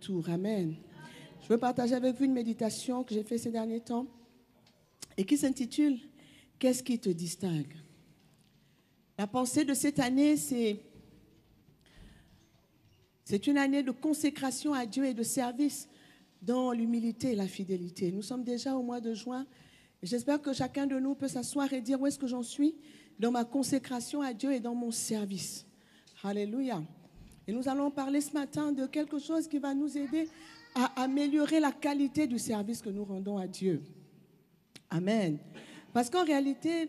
retour. Amen. Je veux partager avec vous une méditation que j'ai faite ces derniers temps et qui s'intitule « Qu'est-ce qui te distingue ?» La pensée de cette année, c'est une année de consécration à Dieu et de service dans l'humilité et la fidélité. Nous sommes déjà au mois de juin et j'espère que chacun de nous peut s'asseoir et dire où est-ce que j'en suis dans ma consécration à Dieu et dans mon service. Alléluia. Et nous allons parler ce matin de quelque chose qui va nous aider à améliorer la qualité du service que nous rendons à Dieu. Amen. Parce qu'en réalité,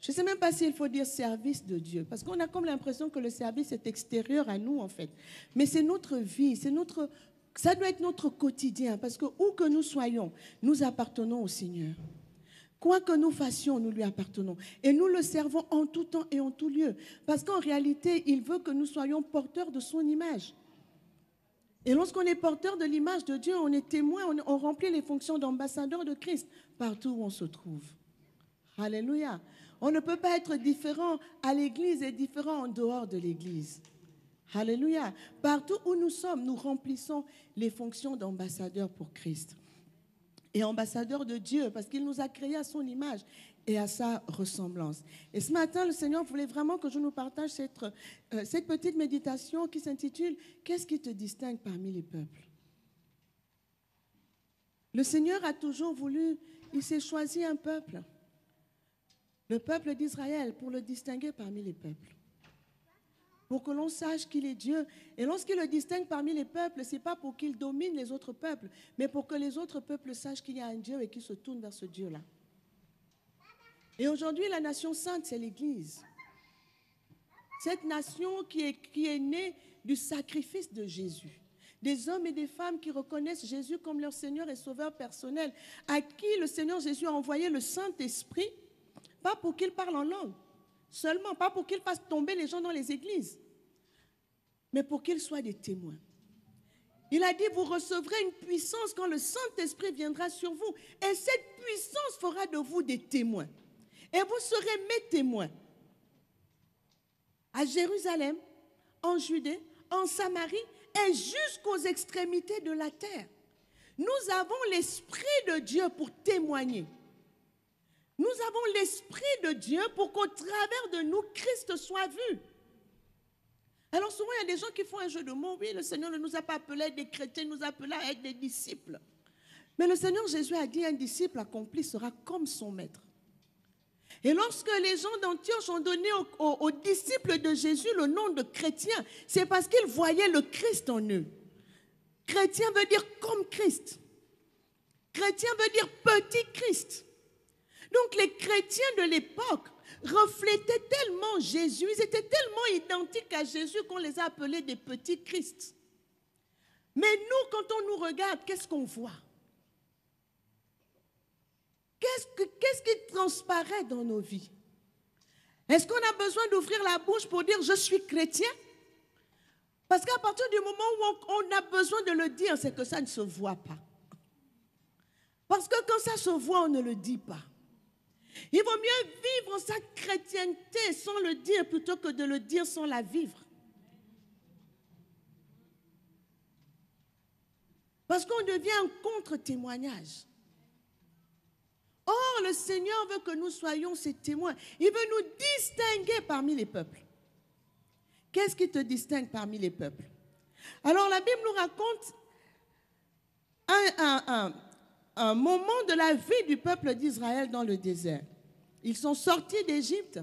je ne sais même pas s'il faut dire service de Dieu, parce qu'on a comme l'impression que le service est extérieur à nous en fait. Mais c'est notre vie, ça doit être notre quotidien, parce que où que nous soyons, nous appartenons au Seigneur. Quoi que nous fassions, nous lui appartenons. Et nous le servons en tout temps et en tout lieu. Parce qu'en réalité, il veut que nous soyons porteurs de son image. Et lorsqu'on est porteur de l'image de Dieu, on est témoin, on remplit les fonctions d'ambassadeur de Christ partout où on se trouve. Alléluia. On ne peut pas être différent à l'église et différent en dehors de l'église. Alléluia. Partout où nous sommes, nous remplissons les fonctions d'ambassadeur pour Christ. Et ambassadeur de Dieu, parce qu'il nous a créés à son image et à sa ressemblance. Et ce matin, le Seigneur voulait vraiment que je nous partage cette petite méditation qui s'intitule « Qu'est-ce qui te distingue parmi les peuples ?» Le Seigneur a toujours voulu, il s'est choisi un peuple, le peuple d'Israël, pour le distinguer parmi les peuples. Pour que l'on sache qu'il est Dieu. Et lorsqu'il le distingue parmi les peuples, ce n'est pas pour qu'il domine les autres peuples, mais pour que les autres peuples sachent qu'il y a un Dieu et qu'ils se tournent vers ce Dieu-là. Et aujourd'hui, la nation sainte, c'est l'Église. Cette nation qui est née du sacrifice de Jésus. Des hommes et des femmes qui reconnaissent Jésus comme leur Seigneur et Sauveur personnel, à qui le Seigneur Jésus a envoyé le Saint-Esprit, pas pour qu'il parle en langue, seulement, pas pour qu'il fasse tomber les gens dans les églises, mais pour qu'ils soient des témoins. Il a dit, vous recevrez une puissance quand le Saint-Esprit viendra sur vous. Et cette puissance fera de vous des témoins. Et vous serez mes témoins. À Jérusalem, en Judée, en Samarie et jusqu'aux extrémités de la terre. Nous avons l'Esprit de Dieu pour témoigner. Nous avons l'Esprit de Dieu pour qu'au travers de nous, Christ soit vu. Alors souvent, il y a des gens qui font un jeu de mots. Oui, le Seigneur ne nous a pas appelés à être des chrétiens, il nous a appelés à être des disciples. Mais le Seigneur Jésus a dit, un disciple accompli sera comme son maître. Et lorsque les gens d'Antioche ont donné aux disciples de Jésus le nom de chrétiens, c'est parce qu'ils voyaient le Christ en eux. Chrétien veut dire comme Christ. Chrétien veut dire petit Christ. Donc les chrétiens de l'époque reflétaient tellement Jésus, ils étaient tellement identiques à Jésus qu'on les a appelés des petits Christ. Mais nous, quand on nous regarde, qu'est-ce qu'on voit? Qu'est-ce qui transparaît dans nos vies? Est-ce qu'on a besoin d'ouvrir la bouche pour dire « je suis chrétien » ? Parce qu'à partir du moment où on a besoin de le dire, c'est que ça ne se voit pas. Parce que quand ça se voit, on ne le dit pas. Il vaut mieux vivre sa chrétienté sans le dire plutôt que de le dire sans la vivre. Parce qu'on devient un contre-témoignage. Or, le Seigneur veut que nous soyons ses témoins. Il veut nous distinguer parmi les peuples. Qu'est-ce qui te distingue parmi les peuples? Alors, la Bible nous raconte un moment de la vie du peuple d'Israël dans le désert. Ils sont sortis d'Égypte,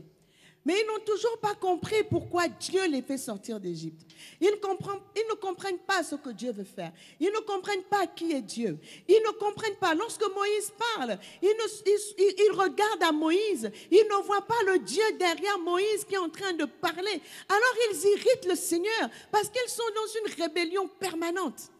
mais ils n'ont toujours pas compris pourquoi Dieu les fait sortir d'Égypte. Ils ne comprennent pas ce que Dieu veut faire. Ils ne comprennent pas qui est Dieu. Ils ne comprennent pas. Lorsque Moïse parle, ils regardent à Moïse. Ils ne voient pas le Dieu derrière Moïse qui est en train de parler. Alors ils irritent le Seigneur parce qu'ils sont dans une rébellion permanente.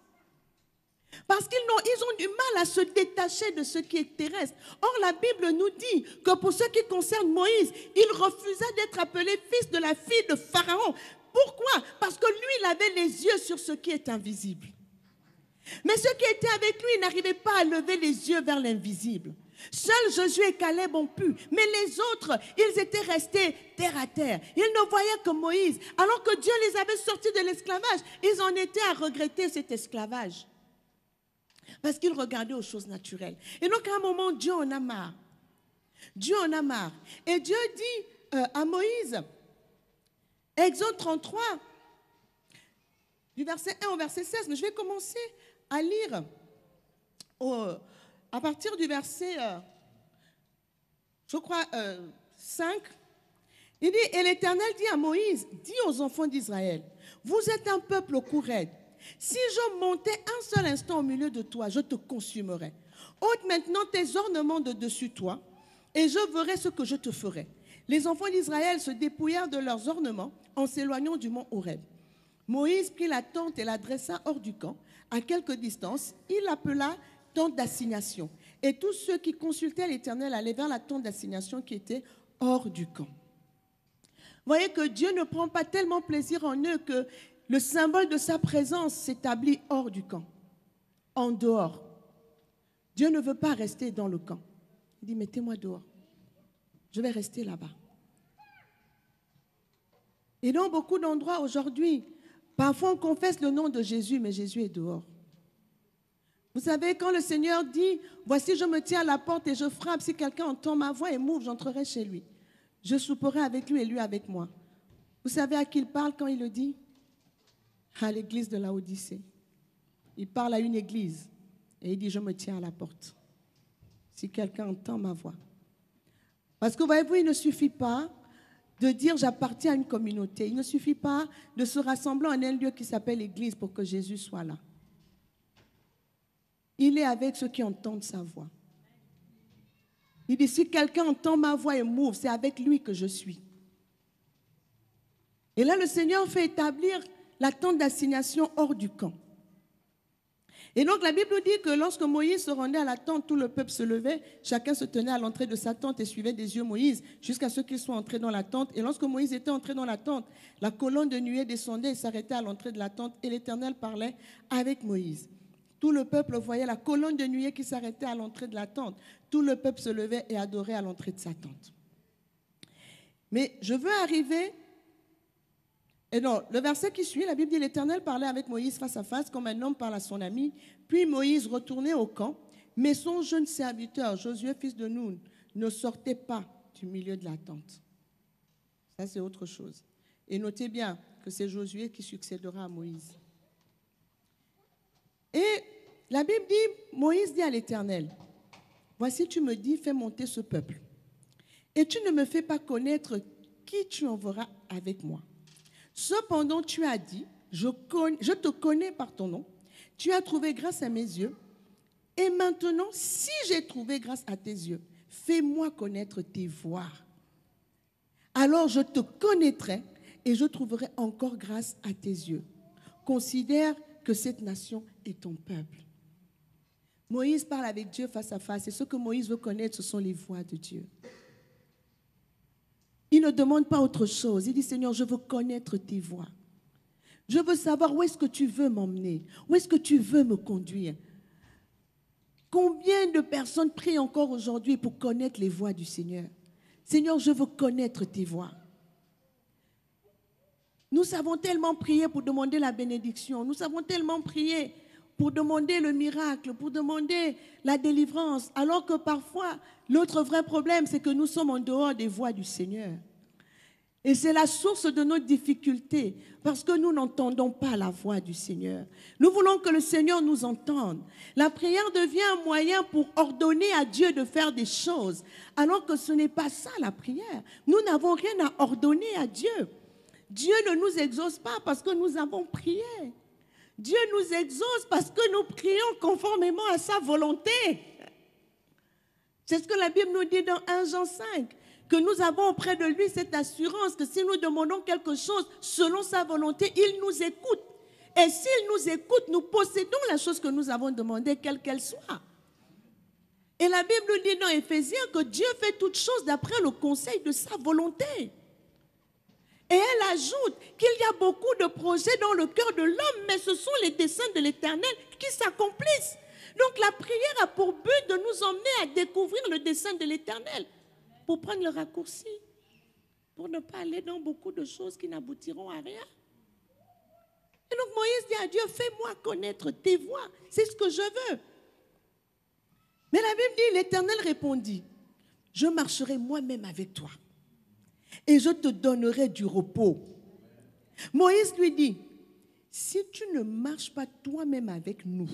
Parce qu'ils ont du mal à se détacher de ce qui est terrestre. Or, la Bible nous dit que pour ce qui concerne Moïse, il refusa d'être appelé fils de la fille de Pharaon. Pourquoi? Parce que lui, il avait les yeux sur ce qui est invisible. Mais ceux qui étaient avec lui n'arrivaient pas à lever les yeux vers l'invisible. Seuls Josué et Caleb ont pu. Mais les autres, ils étaient restés terre à terre. Ils ne voyaient que Moïse. Alors que Dieu les avait sortis de l'esclavage, ils en étaient à regretter cet esclavage. Parce qu'ils regardaient aux choses naturelles. Et donc à un moment, Dieu en a marre. Dieu en a marre. Et Dieu dit à Moïse, Exode 33, du verset 1 au verset 16, mais je vais commencer à lire à partir du verset, je crois, 5. Il dit, et l'Éternel dit à Moïse, dis aux enfants d'Israël, vous êtes un peuple au cou raide. Si je montais un seul instant au milieu de toi, je te consumerais. Ôte maintenant tes ornements de dessus toi, et je verrai ce que je te ferai. Les enfants d'Israël se dépouillèrent de leurs ornements en s'éloignant du mont Horeb. Moïse prit la tente et la dressa hors du camp. À quelque distance, il l'appela tente d'assignation. Et tous ceux qui consultaient l'Éternel allaient vers la tente d'assignation qui était hors du camp. Vous voyez que Dieu ne prend pas tellement plaisir en eux que le symbole de sa présence s'établit hors du camp, en dehors. Dieu ne veut pas rester dans le camp. Il dit, mettez-moi dehors. Je vais rester là-bas. Et dans beaucoup d'endroits aujourd'hui, parfois on confesse le nom de Jésus, mais Jésus est dehors. Vous savez, quand le Seigneur dit, voici je me tiens à la porte et je frappe, si quelqu'un entend ma voix et m'ouvre, j'entrerai chez lui. Je souperai avec lui et lui avec moi. Vous savez à qui il parle quand il le dit? À l'église de Laodicée. Il parle à une église et il dit, je me tiens à la porte. Si quelqu'un entend ma voix. Parce que voyez-vous, il ne suffit pas de dire j'appartiens à une communauté. Il ne suffit pas de se rassembler en un lieu qui s'appelle l'église pour que Jésus soit là. Il est avec ceux qui entendent sa voix. Il dit, si quelqu'un entend ma voix et m'ouvre, c'est avec lui que je suis. Et là, le Seigneur fait établir la tente d'assignation hors du camp. Et donc, la Bible nous dit que lorsque Moïse se rendait à la tente, tout le peuple se levait, chacun se tenait à l'entrée de sa tente et suivait des yeux Moïse jusqu'à ce qu'il soit entré dans la tente. Et lorsque Moïse était entré dans la tente, la colonne de nuée descendait et s'arrêtait à l'entrée de la tente et l'Éternel parlait avec Moïse. Tout le peuple voyait la colonne de nuée qui s'arrêtait à l'entrée de la tente. Tout le peuple se levait et adorait à l'entrée de sa tente. Mais je veux arriver... Et non, le verset qui suit, la Bible dit, l'Éternel parlait avec Moïse face à face comme un homme parle à son ami. Puis Moïse retournait au camp, mais son jeune serviteur, Josué, fils de Nun, ne sortait pas du milieu de la tente. Ça, c'est autre chose. Et notez bien que c'est Josué qui succédera à Moïse. Et la Bible dit, Moïse dit à l'Éternel, voici tu me dis, fais monter ce peuple. Et tu ne me fais pas connaître qui tu enverras avec moi. Cependant, tu as dit, je te connais par ton nom, tu as trouvé grâce à mes yeux, et maintenant, si j'ai trouvé grâce à tes yeux, fais-moi connaître tes voies. Alors je te connaîtrai et je trouverai encore grâce à tes yeux. Considère que cette nation est ton peuple. Moïse parle avec Dieu face à face, et ce que Moïse veut connaître, ce sont les voies de Dieu. Il ne demande pas autre chose. Il dit, Seigneur, je veux connaître tes voies. Je veux savoir où est-ce que tu veux m'emmener, où est-ce que tu veux me conduire. Combien de personnes prient encore aujourd'hui pour connaître les voies du Seigneur? Seigneur, je veux connaître tes voies. Nous avons tellement prié pour demander la bénédiction. Nous avons tellement prié pour demander le miracle, pour demander la délivrance, alors que parfois, l'autre vrai problème, c'est que nous sommes en dehors des voies du Seigneur. Et c'est la source de nos difficultés, parce que nous n'entendons pas la voix du Seigneur. Nous voulons que le Seigneur nous entende. La prière devient un moyen pour ordonner à Dieu de faire des choses, alors que ce n'est pas ça la prière. Nous n'avons rien à ordonner à Dieu. Dieu ne nous exauce pas parce que nous avons prié. Dieu nous exauce parce que nous prions conformément à sa volonté. C'est ce que la Bible nous dit dans 1 Jean 5, que nous avons auprès de lui cette assurance que si nous demandons quelque chose selon sa volonté, il nous écoute. Et s'il nous écoute, nous possédons la chose que nous avons demandée, quelle qu'elle soit. Et la Bible nous dit dans Éphésiens que Dieu fait toutes choses d'après le conseil de sa volonté. Et elle ajoute qu'il y a beaucoup de projets dans le cœur de l'homme, mais ce sont les desseins de l'Éternel qui s'accomplissent. Donc la prière a pour but de nous emmener à découvrir le dessein de l'Éternel, pour prendre le raccourci, pour ne pas aller dans beaucoup de choses qui n'aboutiront à rien. Et donc Moïse dit à Dieu, fais-moi connaître tes voies, c'est ce que je veux. Mais la Bible dit, l'Éternel répondit, je marcherai moi-même avec toi et je te donnerai du repos. Moïse lui dit, si tu ne marches pas toi-même avec nous,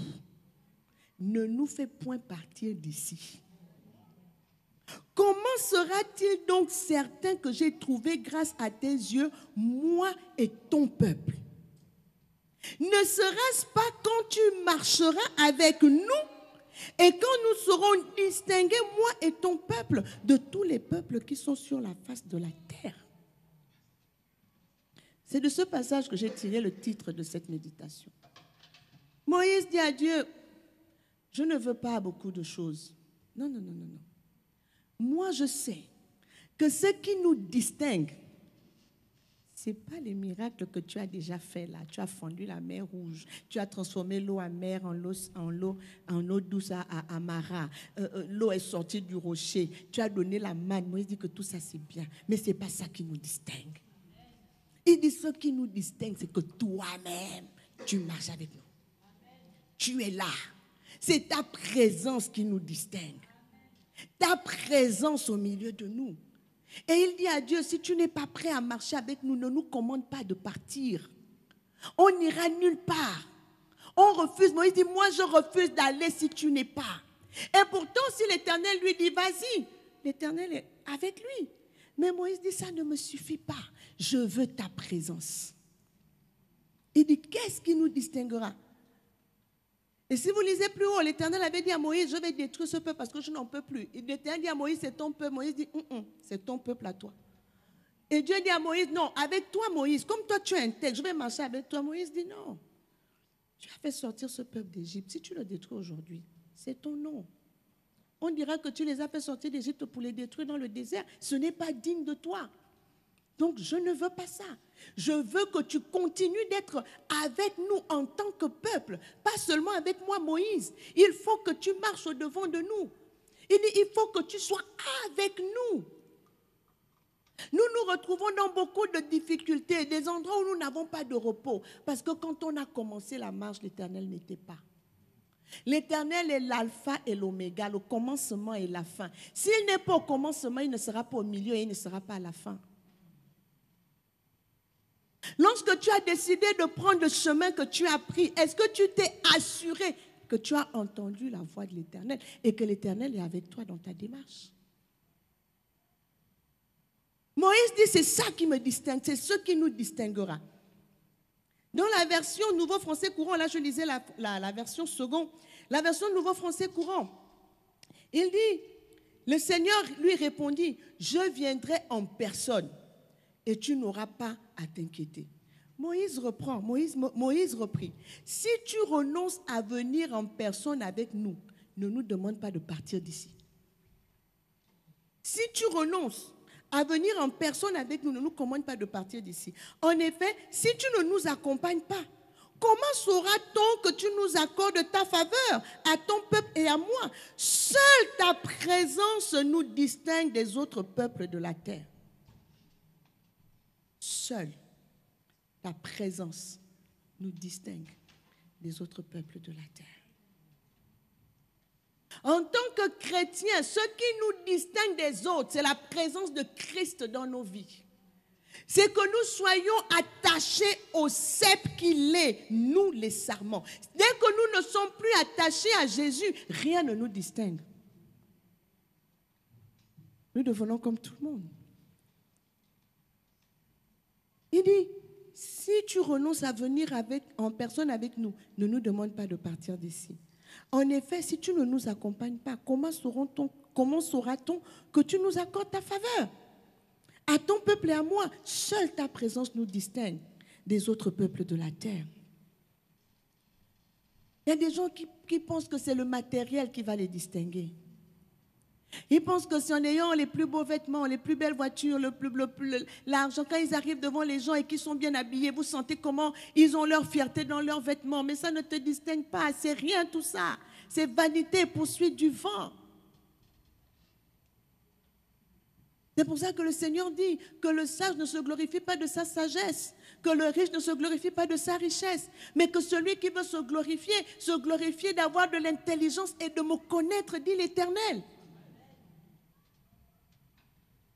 ne nous fais point partir d'ici. Comment sera-t-il donc certain que j'ai trouvé grâce à tes yeux, moi et ton peuple? Ne sera-ce pas quand tu marcheras avec nous et quand nous serons distingués, moi et ton peuple, de tous les peuples qui sont sur la face de la terre? C'est de ce passage que j'ai tiré le titre de cette méditation. Moïse dit à Dieu, je ne veux pas beaucoup de choses. Non, non, non, non, non. Moi, je sais que ce qui nous distingue, ce n'est pas les miracles que tu as déjà fait là. Tu as fendu la mer Rouge, tu as transformé l'eau amère en eau douce à Mara. L'eau est sortie du rocher, tu as donné la manne. Moïse dit que tout ça c'est bien, mais ce n'est pas ça qui nous distingue. Il dit ce qui nous distingue, c'est que toi-même, tu marches avec nous. Tu es là. C'est ta présence qui nous distingue. Ta présence au milieu de nous. Et il dit à Dieu, si tu n'es pas prêt à marcher avec nous, ne nous commande pas de partir. On n'ira nulle part. On refuse. Moïse dit, moi je refuse d'aller si tu n'es pas. Et pourtant, si l'Éternel lui dit, vas-y, l'Éternel est avec lui. Mais Moïse dit, ça ne me suffit pas. Je veux ta présence. Il dit, qu'est-ce qui nous distinguera? Et si vous lisez plus haut, l'Éternel avait dit à Moïse, je vais détruire ce peuple parce que je n'en peux plus. Et l'Éternel dit à Moïse, c'est ton peuple. Moïse dit, c'est ton peuple à toi. Et Dieu dit à Moïse, non, avec toi Moïse, comme toi tu es intègre, je vais marcher avec toi. Moïse dit, non, tu as fait sortir ce peuple d'Égypte. Si tu le détruis aujourd'hui, c'est ton nom. On dira que tu les as fait sortir d'Égypte pour les détruire dans le désert. Ce n'est pas digne de toi. Donc, je ne veux pas ça. Je veux que tu continues d'être avec nous en tant que peuple, pas seulement avec moi, Moïse. Il faut que tu marches au-devant de nous. Il faut que tu sois avec nous. Nous nous retrouvons dans beaucoup de difficultés, des endroits où nous n'avons pas de repos. Parce que quand on a commencé la marche, l'Éternel n'était pas. L'Éternel est l'alpha et l'oméga, le commencement et la fin. S'il n'est pas au commencement, il ne sera pas au milieu et il ne sera pas à la fin. Lorsque tu as décidé de prendre le chemin que tu as pris, est-ce que tu t'es assuré que tu as entendu la voix de l'Éternel et que l'Éternel est avec toi dans ta démarche? Moïse dit, c'est ça qui me distingue, c'est ce qui nous distinguera. Dans la version Nouveau Français Courant, là je lisais la version seconde, la version Nouveau Français Courant, il dit, le Seigneur lui répondit, je viendrai en personne et tu n'auras pas à t'inquiéter. Moïse reprit, si tu renonces à venir en personne avec nous, ne nous demande pas de partir d'ici. Si tu renonces à venir en personne avec nous, ne nous commande pas de partir d'ici. En effet, si tu ne nous accompagnes pas, comment saura-t-on que tu nous accordes ta faveur à ton peuple et à moi? Seule ta présence nous distingue des autres peuples de la terre. Seule ta présence nous distingue des autres peuples de la terre. En tant que chrétiens, ce qui nous distingue des autres, c'est la présence de Christ dans nos vies. C'est que nous soyons attachés au cep qu'il est, nous les sarments. Dès que nous ne sommes plus attachés à Jésus, rien ne nous distingue. Nous devenons comme tout le monde. Il dit, si tu renonces à venir en personne avec nous, ne nous demande pas de partir d'ici. En effet, si tu ne nous accompagnes pas, comment saura-t-on que tu nous accordes ta faveur? À ton peuple et à moi, seule ta présence nous distingue des autres peuples de la terre. Il y a des gens qui pensent que c'est le matériel qui va les distinguer. Ils pensent que c'est en ayant les plus beaux vêtements, les plus belles voitures, l'argent, quand ils arrivent devant les gens et qu'ils sont bien habillés, vous sentez comment ils ont leur fierté dans leurs vêtements. Mais ça ne te distingue pas, c'est rien tout ça. c'est vanité et poursuite du vent. C'est pour ça que le Seigneur dit que le sage ne se glorifie pas de sa sagesse, que le riche ne se glorifie pas de sa richesse, mais que celui qui veut se glorifier d'avoir de l'intelligence et de me connaître, dit l'Éternel.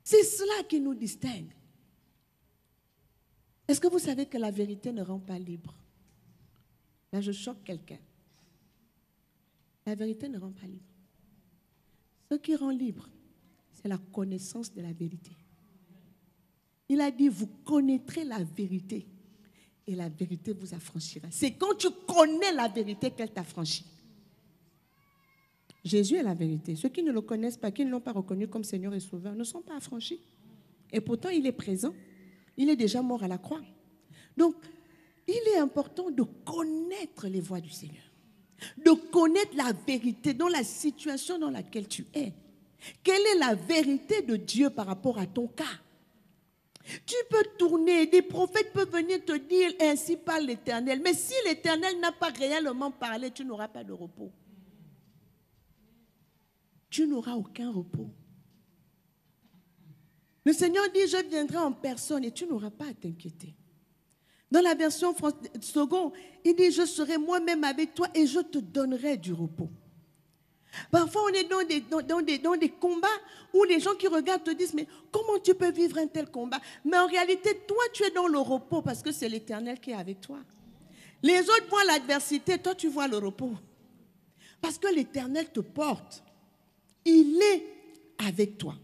C'est cela qui nous distingue. Est-ce que vous savez que la vérité ne rend pas libre? Là, je choque quelqu'un. La vérité ne rend pas libre. Ce qui rend libre, c'est la connaissance de la vérité. Il a dit, vous connaîtrez la vérité et la vérité vous affranchira. C'est quand tu connais la vérité qu'elle t'affranchit. Jésus est la vérité. Ceux qui ne le connaissent pas, qui ne l'ont pas reconnu comme Seigneur et Sauveur, ne sont pas affranchis. Et pourtant, il est présent. Il est déjà mort à la croix. Donc, il est important de connaître les voies du Seigneur, de connaître la vérité dans la situation dans laquelle tu es. Quelle est la vérité de Dieu par rapport à ton cas? Tu peux tourner, des prophètes peuvent venir te dire ainsi parle l'Éternel. Mais si l'Éternel n'a pas réellement parlé, tu n'auras pas de repos. Tu n'auras aucun repos. Le Seigneur dit, je viendrai en personne et tu n'auras pas à t'inquiéter. Dans la version seconde, il dit, je serai moi-même avec toi et je te donnerai du repos. Parfois, on est dans des combats où les gens qui regardent te disent, mais comment tu peux vivre un tel combat? Mais en réalité, toi, tu es dans le repos parce que c'est l'Éternel qui est avec toi. Les autres voient l'adversité, toi, tu vois le repos. Parce que l'Éternel te porte. Il est avec toi.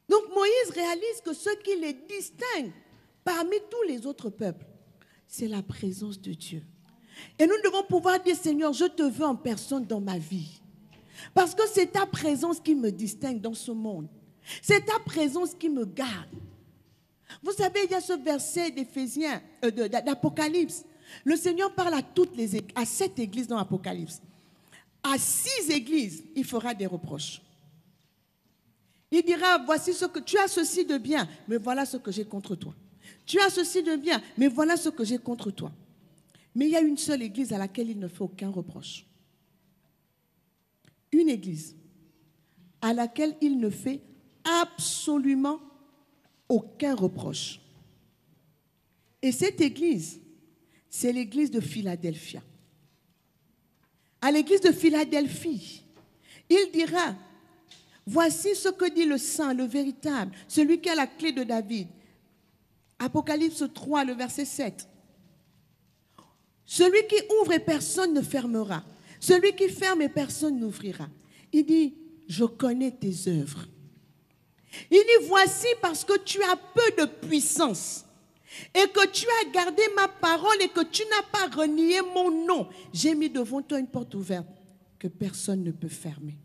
Donc, Moïse réalise que ce qui les distingue parmi tous les autres peuples, c'est la présence de Dieu. Et nous devons pouvoir dire, Seigneur, je te veux en personne dans ma vie. Parce que c'est ta présence qui me distingue dans ce monde. C'est ta présence qui me garde. Vous savez, il y a ce verset d'Éphésiens, d'Apocalypse. Le Seigneur parle à 7 églises dans l'Apocalypse. À 6 églises, il fera des reproches. Il dira, voici ce que tu as ceci de bien, mais voilà ce que j'ai contre toi. Tu as ceci de bien, mais voilà ce que j'ai contre toi. Mais il y a une seule église à laquelle il ne fait aucun reproche. Une église à laquelle il ne fait absolument aucun reproche. Et cette église, c'est l'église de Philadelphie. À l'église de Philadelphie, il dira, voici ce que dit le saint, le véritable, celui qui a la clé de David. Apocalypse 3, le verset 7. Celui qui ouvre et personne ne fermera. Celui qui ferme et personne n'ouvrira. Il dit, je connais tes œuvres. Il dit, voici parce que tu as peu de puissance et que tu as gardé ma parole et que tu n'as pas renié mon nom. J'ai mis devant toi une porte ouverte que personne ne peut fermer.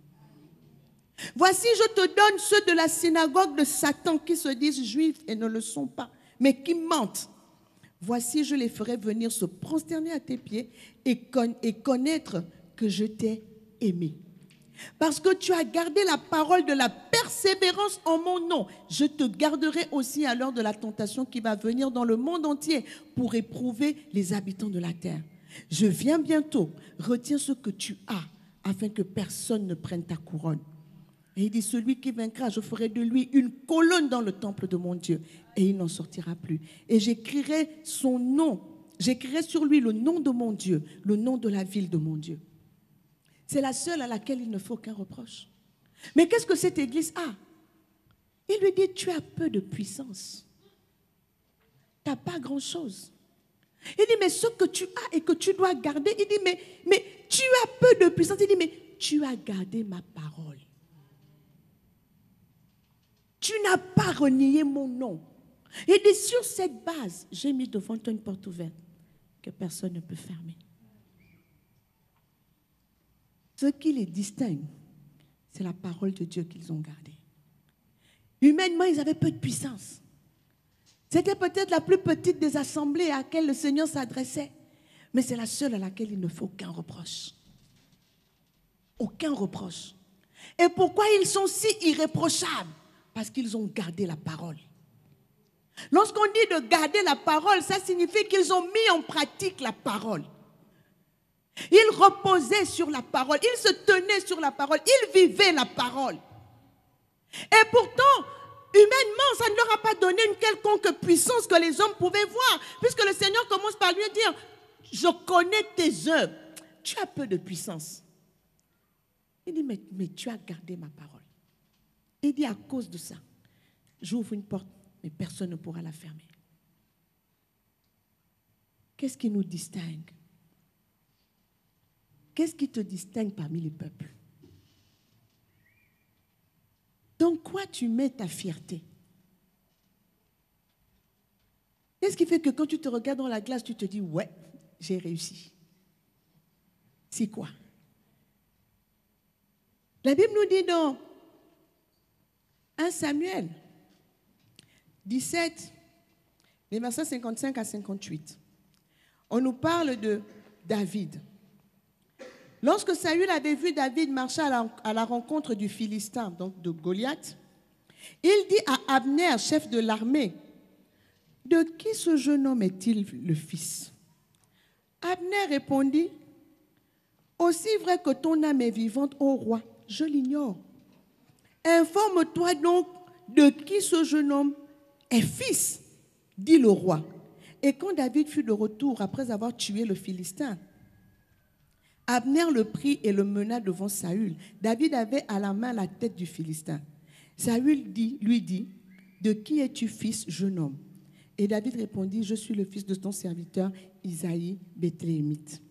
Voici, je te donne ceux de la synagogue de Satan qui se disent juifs et ne le sont pas, mais qui mentent. Voici, je les ferai venir se prosterner à tes pieds et connaître que je t'ai aimé. Parce que tu as gardé la parole de la persévérance en mon nom, je te garderai aussi à l'heure de la tentation qui va venir dans le monde entier pour éprouver les habitants de la terre. Je viens bientôt, retiens ce que tu as, afin que personne ne prenne ta couronne. Et il dit, celui qui vaincra, je ferai de lui une colonne dans le temple de mon Dieu, et il n'en sortira plus. Et j'écrirai son nom, j'écrirai sur lui le nom de mon Dieu, le nom de la ville de mon Dieu. C'est la seule à laquelle il ne faut aucun reproche. Mais qu'est-ce que cette église a? Il lui dit, tu as peu de puissance. Tu n'as pas grand-chose. Il dit, mais ce que tu as et que tu dois garder, il dit, mais tu as peu de puissance. Il dit, mais tu as gardé ma parole. Tu n'as pas renié mon nom. Et dit, sur cette base, j'ai mis devant toi une porte ouverte que personne ne peut fermer. Ce qui les distingue, c'est la parole de Dieu qu'ils ont gardée. Humainement, ils avaient peu de puissance. C'était peut-être la plus petite des assemblées à laquelle le Seigneur s'adressait, mais c'est la seule à laquelle il ne fait aucun reproche. Aucun reproche. Et pourquoi ils sont si irréprochables? Parce qu'ils ont gardé la parole. Lorsqu'on dit de garder la parole, ça signifie qu'ils ont mis en pratique la parole. Il reposait sur la parole. Il se tenait sur la parole. Il vivait la parole. Et pourtant, humainement, ça ne leur a pas donné une quelconque puissance que les hommes pouvaient voir. Puisque le Seigneur commence par lui dire, je connais tes œuvres. Tu as peu de puissance. Il dit, mais tu as gardé ma parole. Il dit, à cause de ça, j'ouvre une porte, mais personne ne pourra la fermer. Qu'est-ce qui nous distingue? Qu'est-ce qui te distingue parmi les peuples? Dans quoi tu mets ta fierté? Qu'est-ce qui fait que quand tu te regardes dans la glace, tu te dis, ouais, j'ai réussi? C'est quoi? La Bible nous dit dans 1 Samuel 17, les versets 55 à 58, on nous parle de David. Lorsque Saül avait vu David marcher à la rencontre du Philistin, donc de Goliath, il dit à Abner, chef de l'armée, « De qui ce jeune homme est-il le fils ?» Abner répondit, « Aussi vrai que ton âme est vivante, ô roi, je l'ignore. Informe-toi donc de qui ce jeune homme est fils, dit le roi. » Et quand David fut de retour après avoir tué le Philistin, Abner le prit et le mena devant Saül. David avait à la main la tête du Philistin. Saül lui dit, « De qui es-tu fils, jeune homme ?» Et David répondit, « Je suis le fils de ton serviteur Isaïe, Bethléemite. »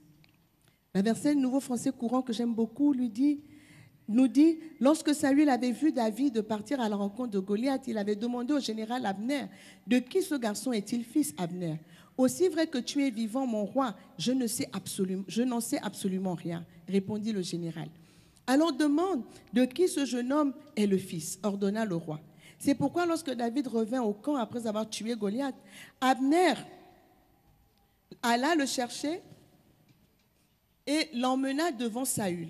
La version Nouveau Français courant que j'aime beaucoup nous dit, lorsque Saül avait vu David partir à la rencontre de Goliath, il avait demandé au général Abner, « De qui ce garçon est-il fils, Abner ?» Aussi vrai que tu es vivant, mon roi, je n'en sais absolument rien, répondit le général. Alors demande de qui ce jeune homme est le fils, ordonna le roi. C'est pourquoi lorsque David revint au camp après avoir tué Goliath, Abner alla le chercher et l'emmena devant Saül.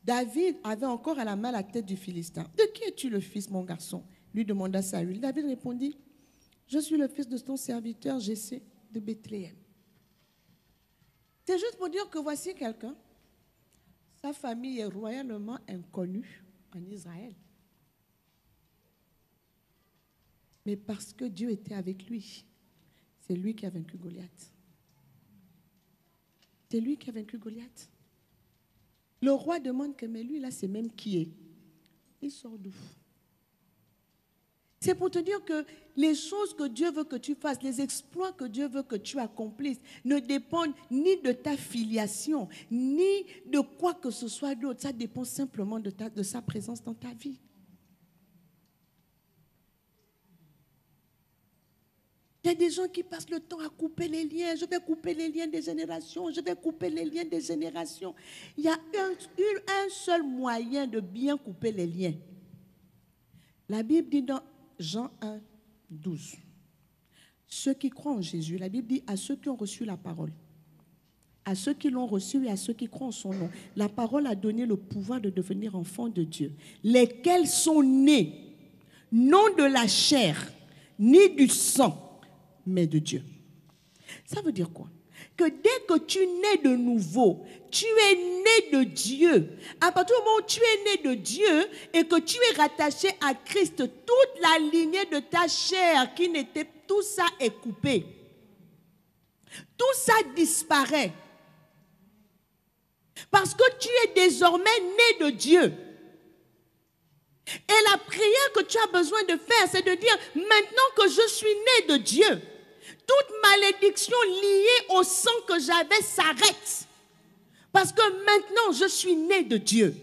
David avait encore à la main la tête du Philistin. « De qui es-tu le fils, mon garçon ?» lui demanda Saül. David répondit, « Je suis le fils de ton serviteur Jessé de Bethléem. » C'est juste pour dire que voici quelqu'un, sa famille est royalement inconnue en Israël. Mais parce que Dieu était avec lui, c'est lui qui a vaincu Goliath. C'est lui qui a vaincu Goliath. Le roi demande que, mais lui là, c'est même qui est? Il sort d'où? C'est pour te dire que les choses que Dieu veut que tu fasses, les exploits que Dieu veut que tu accomplisses, ne dépendent ni de ta filiation, ni de quoi que ce soit d'autre. Ça dépend simplement de sa présence dans ta vie. Il y a des gens qui passent le temps à couper les liens. Je vais couper les liens des générations. Je vais couper les liens des générations. Il y a un seul moyen de bien couper les liens. La Bible dit dans Jean 1, 12. Ceux qui croient en Jésus, la Bible dit à ceux qui ont reçu la parole, à ceux qui l'ont reçu et à ceux qui croient en son nom, la parole a donné le pouvoir de devenir enfants de Dieu, lesquels sont nés, non de la chair, ni du sang, mais de Dieu. Ça veut dire quoi? Que dès que tu nais de nouveau, tu es né de Dieu. À partir du moment où tu es né de Dieu et que tu es rattaché à Christ, toute la lignée de ta chair qui n'était, tout ça est coupé. Tout ça disparaît. Parce que tu es désormais né de Dieu. Et la prière que tu as besoin de faire, c'est de dire, maintenant que je suis né de Dieu, toute malédiction liée au sang que j'avais s'arrête. Parce que maintenant, je suis né de Dieu.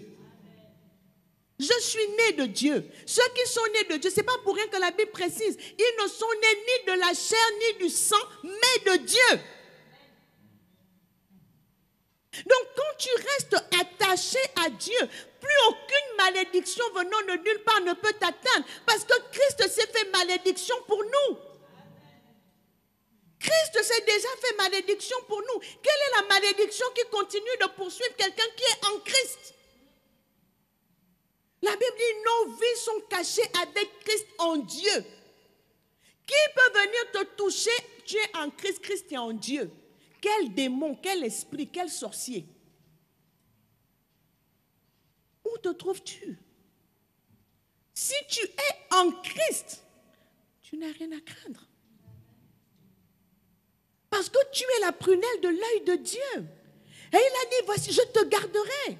Je suis né de Dieu. Ceux qui sont nés de Dieu, ce n'est pas pour rien que la Bible précise, ils ne sont nés ni de la chair ni du sang, mais de Dieu. Donc quand tu restes attaché à Dieu, plus aucune malédiction venant de nulle part ne peut t'atteindre. Parce que Christ s'est fait malédiction pour nous. Christ s'est déjà fait malédiction pour nous. Quelle est la malédiction qui continue de poursuivre quelqu'un qui est en Christ? La Bible dit, nos vies sont cachées avec Christ en Dieu. Qui peut venir te toucher? Tu es en Christ, Christ est en Dieu. Quel démon, quel esprit, quel sorcier? te trouves-tu? Si tu es en Christ, tu n'as rien à craindre. Parce que tu es la prunelle de l'œil de Dieu. Et il a dit, voici, je te garderai.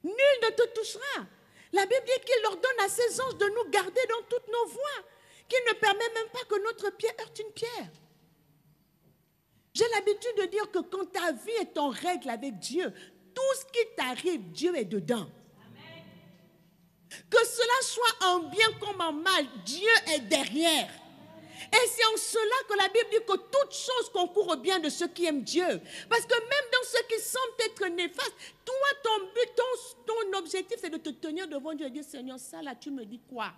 Nul ne te touchera. La Bible dit qu'il ordonne à ses anges de nous garder dans toutes nos voies, qu'il ne permet même pas que notre pied heurte une pierre. J'ai l'habitude de dire que quand ta vie est en règle avec Dieu, tout ce qui t'arrive, Dieu est dedans. Amen. Que cela soit en bien comme en mal, Dieu est derrière. Et c'est en cela que la Bible dit que toute chose concourt au bien de ceux qui aiment Dieu. Parce que même dans ceux qui semblent être néfastes, toi, ton but, ton objectif, c'est de te tenir devant Dieu et dire, Seigneur, ça là, tu me dis quoi?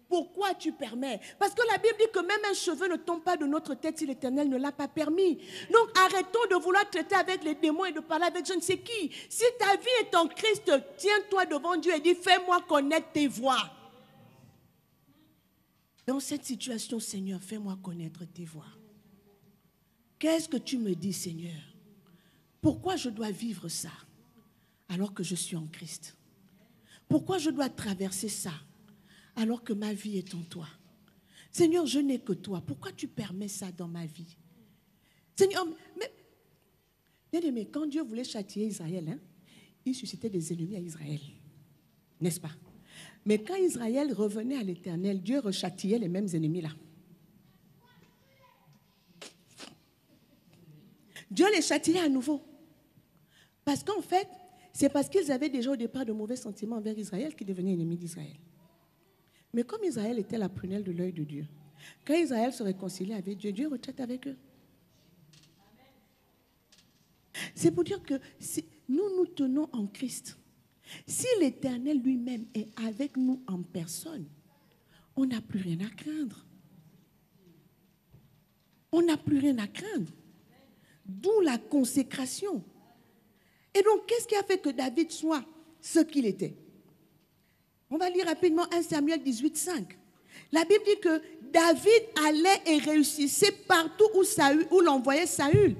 Pourquoi tu permets? Parce que la Bible dit que même un cheveu ne tombe pas de notre tête si l'Éternel ne l'a pas permis. Donc arrêtons de vouloir traiter avec les démons et de parler avec je ne sais qui. Si ta vie est en Christ, tiens-toi devant Dieu et dis, fais-moi connaître tes voies. Dans cette situation, Seigneur, fais-moi connaître tes voies. Qu'est-ce que tu me dis, Seigneur? Pourquoi je dois vivre ça alors que je suis en Christ? Pourquoi je dois traverser ça alors que ma vie est en toi? Seigneur, je n'ai que toi. Pourquoi tu permets ça dans ma vie? Seigneur, mais quand Dieu voulait châtier Israël, il suscitait des ennemis à Israël. N'est-ce pas? Mais quand Israël revenait à l'Éternel, Dieu rechâtiait les mêmes ennemis-là. Dieu les châtiait à nouveau. Parce qu'en fait, c'est parce qu'ils avaient déjà au départ de mauvais sentiments envers Israël qu'ils devenaient ennemis d'Israël. Mais comme Israël était la prunelle de l'œil de Dieu, quand Israël se réconciliait avec Dieu, Dieu retraite avec eux. C'est pour dire que si nous nous tenons en Christ. Si l'Éternel lui-même est avec nous en personne, on n'a plus rien à craindre. On n'a plus rien à craindre. D'où la consécration. Et donc, qu'est-ce qui a fait que David soit ce qu'il était? On va lire rapidement 1 Samuel 18, 5. La Bible dit que David allait et réussissait partout où l'envoyait Saül.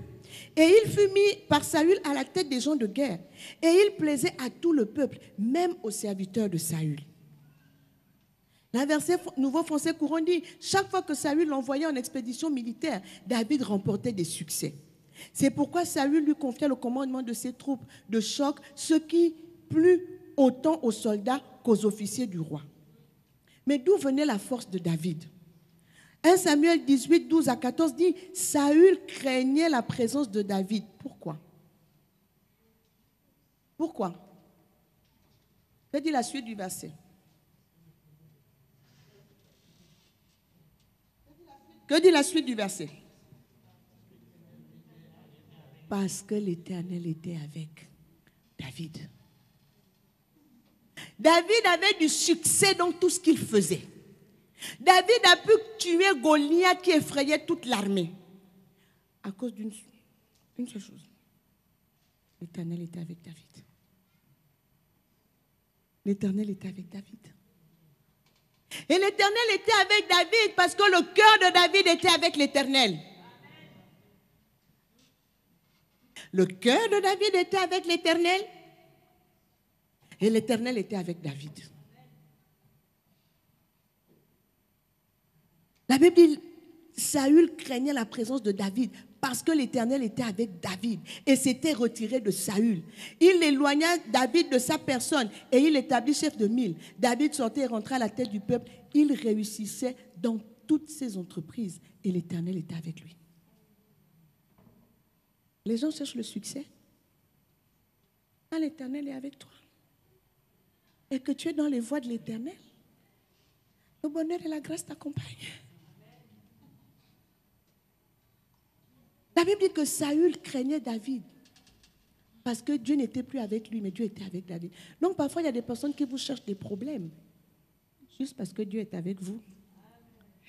Et il fut mis par Saül à la tête des gens de guerre. Et il plaisait à tout le peuple, même aux serviteurs de Saül. La verset Nouveau Français Courant dit, chaque fois que Saül l'envoyait en expédition militaire, David remportait des succès. C'est pourquoi Saül lui confia le commandement de ses troupes de choc, ce qui plut autant aux soldats qu'aux officiers du roi. Mais d'où venait la force de David? 1 Samuel 18, 12 à 14 dit, Saül craignait la présence de David. Pourquoi? Pourquoi? Je dis la suite du verset. Que dit la suite du verset? Parce que l'Éternel était avec David. David avait du succès dans tout ce qu'il faisait. David a pu tuer Goliath qui effrayait toute l'armée. À cause d'une seule chose. L'Éternel était avec David. L'Éternel était avec David. Et l'Éternel était avec David parce que le cœur de David était avec l'Éternel. Le cœur de David était avec l'Éternel. Et l'Éternel était avec David. La Bible dit, Saül craignait la présence de David parce que l'Éternel était avec David et s'était retiré de Saül. Il éloigna David de sa personne et il l'établit chef de 1000. David sortait et rentrait à la tête du peuple. Il réussissait dans toutes ses entreprises et l'Éternel était avec lui. Les gens cherchent le succès. Quand l'Éternel est avec toi et que tu es dans les voies de l'Éternel, le bonheur et la grâce t'accompagnent. La Bible dit que Saül craignait David parce que Dieu n'était plus avec lui, mais Dieu était avec David. Donc parfois, il y a des personnes qui vous cherchent des problèmes juste parce que Dieu est avec vous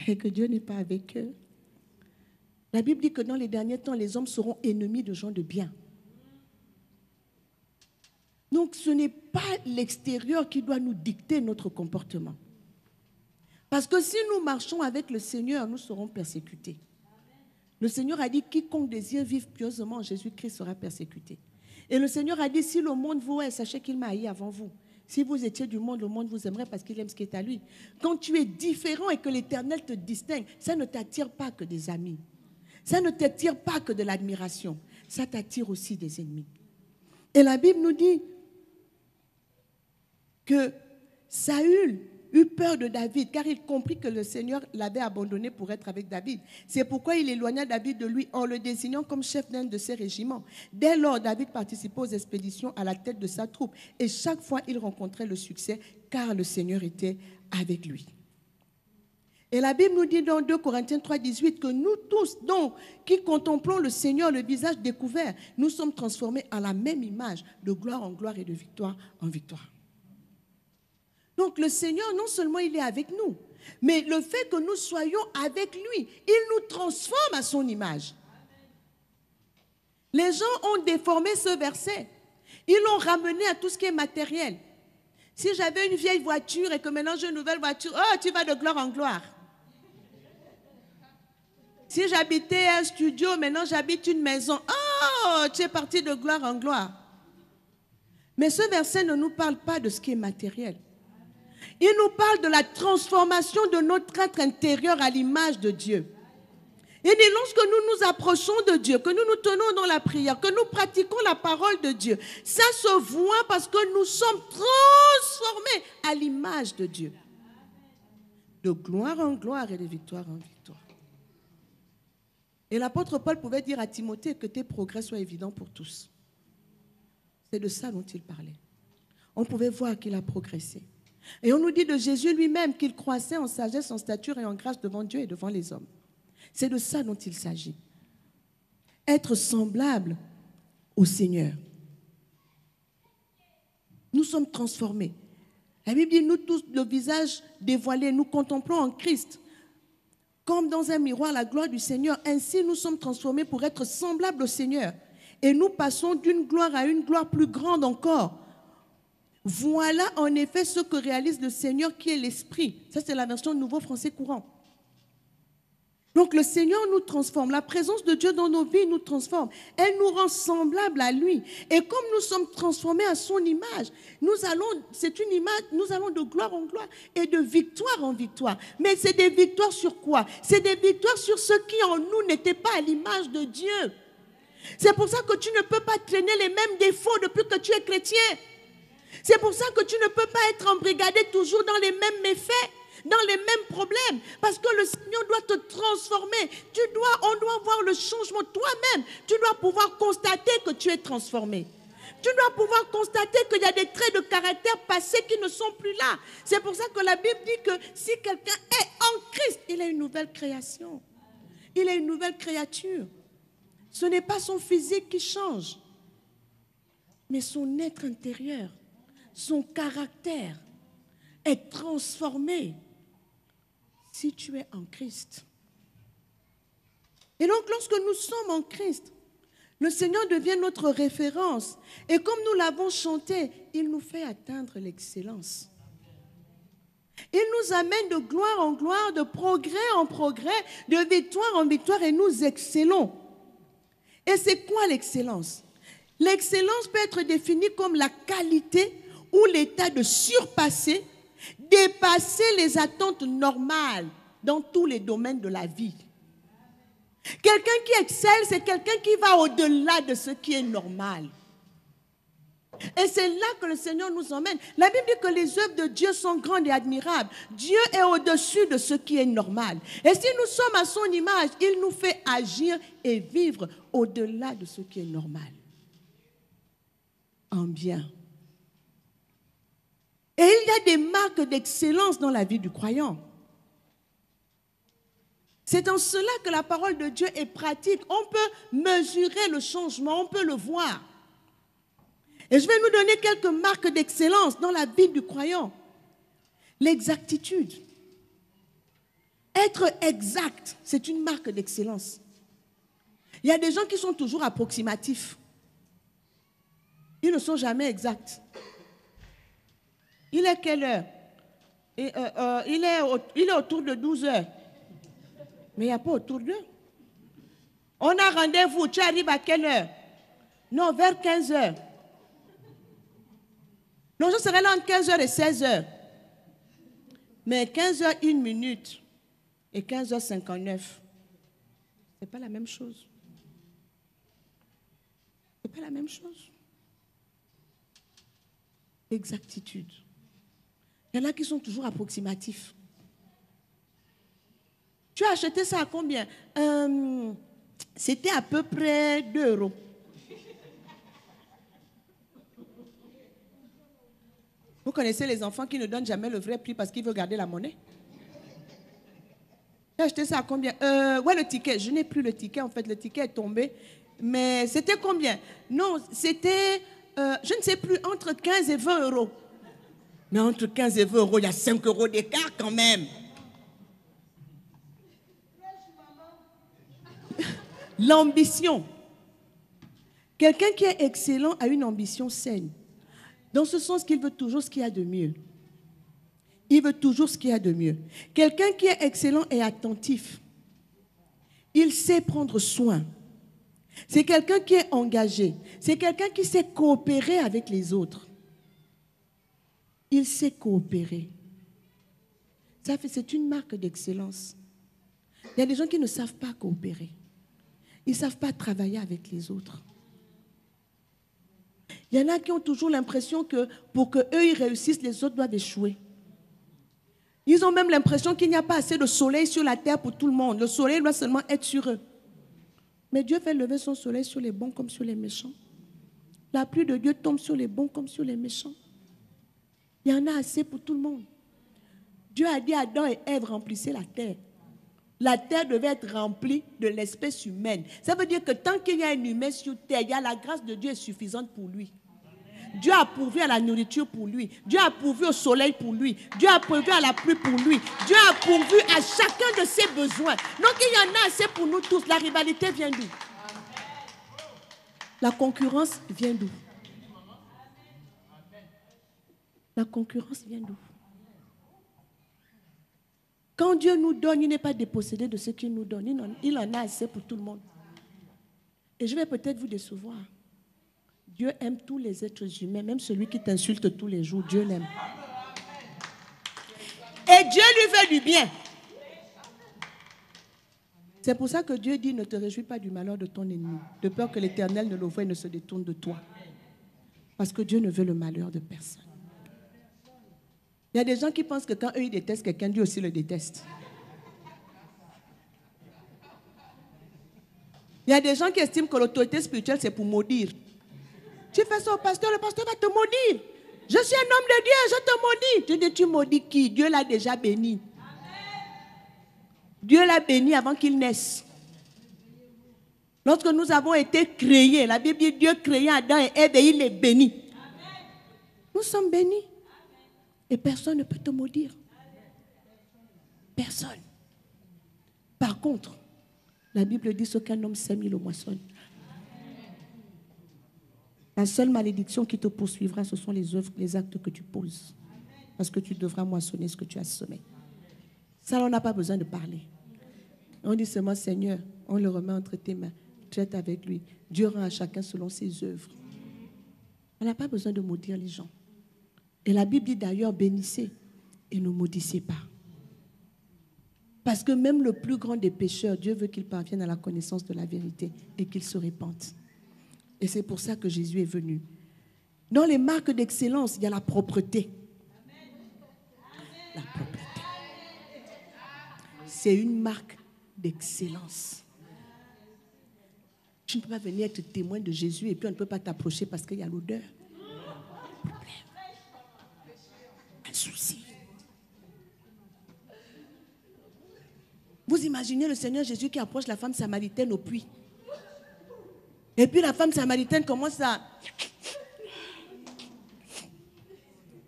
et que Dieu n'est pas avec eux. La Bible dit que dans les derniers temps, les hommes seront ennemis de gens de bien. Donc ce n'est pas l'extérieur qui doit nous dicter notre comportement. Parce que si nous marchons avec le Seigneur, nous serons persécutés. Le Seigneur a dit, quiconque désire vivre pieusement en Jésus-Christ sera persécuté. Et le Seigneur a dit, si le monde vous hait, sachez qu'il m'a haï avant vous. Si vous étiez du monde, le monde vous aimerait parce qu'il aime ce qui est à lui. Quand tu es différent et que l'Éternel te distingue, ça ne t'attire pas que des amis. Ça ne t'attire pas que de l'admiration. Ça t'attire aussi des ennemis. Et la Bible nous dit que Saül eut peur de David, car il comprit que le Seigneur l'avait abandonné pour être avec David. C'est pourquoi il éloigna David de lui en le désignant comme chef d'un de ses régiments. Dès lors, David participait aux expéditions à la tête de sa troupe. Et chaque fois, il rencontrait le succès, car le Seigneur était avec lui. Et la Bible nous dit dans 2 Corinthiens 3, 18 que nous tous, donc, qui contemplons le Seigneur, le visage découvert, nous sommes transformés à la même image, de gloire en gloire et de victoire en victoire. Donc le Seigneur, non seulement il est avec nous, mais le fait que nous soyons avec lui, il nous transforme à son image. Les gens ont déformé ce verset. Ils l'ont ramené à tout ce qui est matériel. Si j'avais une vieille voiture et que maintenant j'ai une nouvelle voiture, oh, tu vas de gloire en gloire. Si j'habitais un studio, maintenant j'habite une maison, oh, tu es parti de gloire en gloire. Mais ce verset ne nous parle pas de ce qui est matériel. Il nous parle de la transformation de notre être intérieur à l'image de Dieu. Il dit, lorsque nous nous approchons de Dieu, que nous nous tenons dans la prière, que nous pratiquons la parole de Dieu, ça se voit parce que nous sommes transformés à l'image de Dieu. De gloire en gloire et de victoire en victoire. Et l'apôtre Paul pouvait dire à Timothée que tes progrès soient évidents pour tous. C'est de ça dont il parlait. On pouvait voir qu'il a progressé. Et on nous dit de Jésus lui-même qu'il croissait en sagesse, en stature et en grâce devant Dieu et devant les hommes. C'est de ça dont il s'agit. Être semblable au Seigneur. Nous sommes transformés. La Bible dit, nous tous, le visage dévoilé, nous contemplons en Christ, comme dans un miroir, la gloire du Seigneur. Ainsi, nous sommes transformés pour être semblables au Seigneur. Et nous passons d'une gloire à une gloire plus grande encore. Voilà en effet ce que réalise le Seigneur qui est l'Esprit. Ça, c'est la version Nouveau Français courant. Donc le Seigneur nous transforme. La présence de Dieu dans nos vies nous transforme. Elle nous rend semblables à lui. Et comme nous sommes transformés à son image, c'est une image, nous allons de gloire en gloire et de victoire en victoire. Mais c'est des victoires sur quoi? C'est des victoires sur ce qui en nous n'était pas à l'image de Dieu. C'est pour ça que tu ne peux pas traîner les mêmes défauts depuis que tu es chrétien. C'est pour ça que tu ne peux pas être embrigadé toujours dans les mêmes méfaits, dans les mêmes problèmes, parce que le Seigneur doit te transformer. On doit voir le changement toi-même. Tu dois pouvoir constater que tu es transformé. Tu dois pouvoir constater qu'il y a des traits de caractère passés qui ne sont plus là. C'est pour ça que la Bible dit que si quelqu'un est en Christ, il est une nouvelle création. Il est une nouvelle créature. Ce n'est pas son physique qui change, mais son être intérieur. Son caractère est transformé si tu es en Christ. Et donc, lorsque nous sommes en Christ, le Seigneur devient notre référence. Et comme nous l'avons chanté, il nous fait atteindre l'excellence. Il nous amène de gloire en gloire, de progrès en progrès, de victoire en victoire, et nous excellons. Et c'est quoi l'excellence? L'excellence peut être définie comme la qualité ou l'état de surpasser, dépasser les attentes normales dans tous les domaines de la vie. Quelqu'un qui excelle, c'est quelqu'un qui va au-delà de ce qui est normal. Et c'est là que le Seigneur nous emmène. La Bible dit que les œuvres de Dieu sont grandes et admirables. Dieu est au-dessus de ce qui est normal. Et si nous sommes à son image, il nous fait agir et vivre au-delà de ce qui est normal. En bien. Et il y a des marques d'excellence dans la vie du croyant. C'est en cela que la parole de Dieu est pratique. On peut mesurer le changement, on peut le voir. Et je vais nous donner quelques marques d'excellence dans la vie du croyant. L'exactitude. Être exact, c'est une marque d'excellence. Il y a des gens qui sont toujours approximatifs. Ils ne sont jamais exacts. Il est quelle heure? Il est autour de 12 heures. Mais il n'y a pas autour d'eux. On a rendez-vous, tu arrives à quelle heure? Non, vers 15 heures. Non, je serai là entre 15h et 16h. Mais 15h, 1 minute et 15h59, ce n'est pas la même chose. Ce n'est pas la même chose. Exactitude. Il y en a qui sont toujours approximatifs. Tu as acheté ça à combien? C'était à peu près 2 €. Vous connaissez les enfants qui ne donnent jamais le vrai prix parce qu'ils veulent garder la monnaie? Tu as acheté ça à combien? Ouais, le ticket. Je n'ai plus le ticket, en fait. Le ticket est tombé. Mais c'était combien? Non, c'était, je ne sais plus, entre 15 et 20 €. Mais entre 15 et 20 €, il y a 5 € d'écart quand même. L'ambition. Quelqu'un qui est excellent a une ambition saine. Dans ce sens qu'il veut toujours ce qu'il y a de mieux. Il veut toujours ce qu'il y a de mieux. Quelqu'un qui est excellent est attentif. Il sait prendre soin. C'est quelqu'un qui est engagé. C'est quelqu'un qui sait coopérer avec les autres. Il sait coopérer. C'est une marque d'excellence. Il y a des gens qui ne savent pas coopérer. Ils ne savent pas travailler avec les autres. Il y en a qui ont toujours l'impression que pour qu'eux ils réussissent, les autres doivent échouer. Ils ont même l'impression qu'il n'y a pas assez de soleil sur la terre pour tout le monde. Le soleil doit seulement être sur eux. Mais Dieu fait lever son soleil sur les bons comme sur les méchants. La pluie de Dieu tombe sur les bons comme sur les méchants. Il y en a assez pour tout le monde. Dieu a dit à Adam et Ève, remplissez la terre. La terre devait être remplie de l'espèce humaine. Ça veut dire que tant qu'il y a un humain sur terre, il y a la grâce de Dieu est suffisante pour lui. Dieu a pourvu à la nourriture pour lui. Dieu a pourvu au soleil pour lui. Dieu a pourvu à la pluie pour lui. Dieu a pourvu à chacun de ses besoins. Donc il y en a assez pour nous tous. La rivalité vient d'où? La concurrence vient d'où? La concurrence vient d'où? Quand Dieu nous donne, il n'est pas dépossédé de ce qu'il nous donne. Il en a assez pour tout le monde. Et je vais peut-être vous décevoir. Dieu aime tous les êtres humains, même celui qui t'insulte tous les jours, Dieu l'aime. Et Dieu lui veut du bien. C'est pour ça que Dieu dit, ne te réjouis pas du malheur de ton ennemi, de peur que l'Éternel ne le voie et ne se détourne de toi. Parce que Dieu ne veut le malheur de personne. Il y a des gens qui pensent que quand eux ils détestent quelqu'un, Dieu aussi le déteste. Il y a des gens qui estiment que l'autorité spirituelle c'est pour maudire. Tu fais ça au pasteur, le pasteur va te maudire. Je suis un homme de Dieu, je te maudis. Tu dis, tu maudis qui? Dieu l'a déjà béni. Dieu l'a béni avant qu'il naisse. Lorsque nous avons été créés, la Bible dit Dieu créa Adam et Ève et il les bénit. Nous sommes bénis. Et personne ne peut te maudire. Personne. Par contre, la Bible dit ce qu'un homme sème, il le moissonne. La seule malédiction qui te poursuivra, ce sont les œuvres, les actes que tu poses. Parce que tu devras moissonner ce que tu as semé. Ça, on n'a pas besoin de parler. On dit seulement, Seigneur, on le remet entre tes mains. Traite avec lui. Dieu rend à chacun selon ses œuvres. On n'a pas besoin de maudire les gens. Et la Bible dit d'ailleurs, bénissez et ne maudissez pas. Parce que même le plus grand des pécheurs, Dieu veut qu'il parvienne à la connaissance de la vérité et qu'il se répande. Et c'est pour ça que Jésus est venu. Dans les marques d'excellence, il y a la propreté. La propreté. C'est une marque d'excellence. Tu ne peux pas venir être témoin de Jésus et puis on ne peut pas t'approcher parce qu'il y a l'odeur. Problème. Un souci. Vous imaginez le Seigneur Jésus qui approche la femme samaritaine au puits. Et puis la femme samaritaine commence à...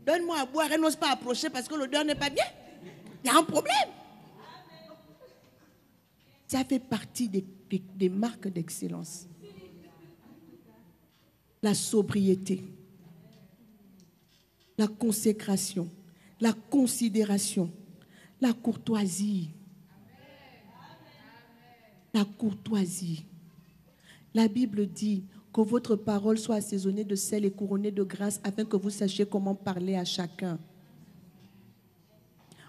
Donne-moi à boire, elle n'ose pas approcher parce que l'odeur n'est pas bien. Il y a un problème. Ça fait partie des marques d'excellence. La sobriété, la consécration, la considération, la courtoisie. La courtoisie. La Bible dit, Que votre parole soit assaisonnée de sel et couronnée de grâce afin que vous sachiez comment parler à chacun.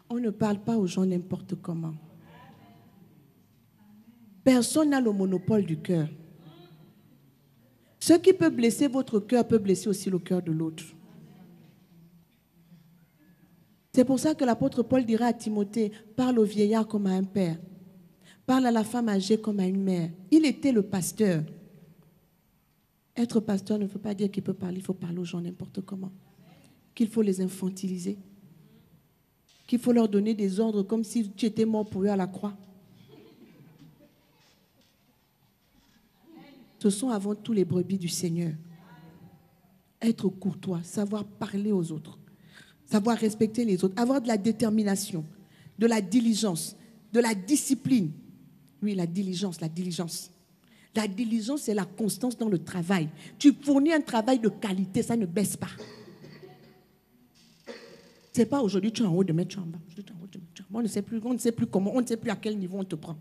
On ne parle pas aux gens n'importe comment. Personne n'a le monopole du cœur. Ce qui peut blesser votre cœur peut blesser aussi le cœur de l'autre. C'est pour ça que l'apôtre Paul dira à Timothée, parle au vieillard comme à un père. Parle à la femme âgée comme à une mère. Il était le pasteur. Être pasteur ne veut pas dire qu'il peut parler, il faut parler aux gens n'importe comment. Qu'il faut les infantiliser. Qu'il faut leur donner des ordres comme si tu étais mort pour eux à la croix. Ce sont avant tout les brebis du Seigneur. Être courtois, savoir parler aux autres, savoir respecter les autres, avoir de la détermination, de la diligence, de la discipline. Oui, la diligence, la diligence. La diligence, c'est la constance dans le travail. Tu fournis un travail de qualité, ça ne baisse pas. Ce n'est pas aujourd'hui tu es en haut, demain tu es en bas. On ne sait plus comment, on ne sait plus à quel niveau on te prend.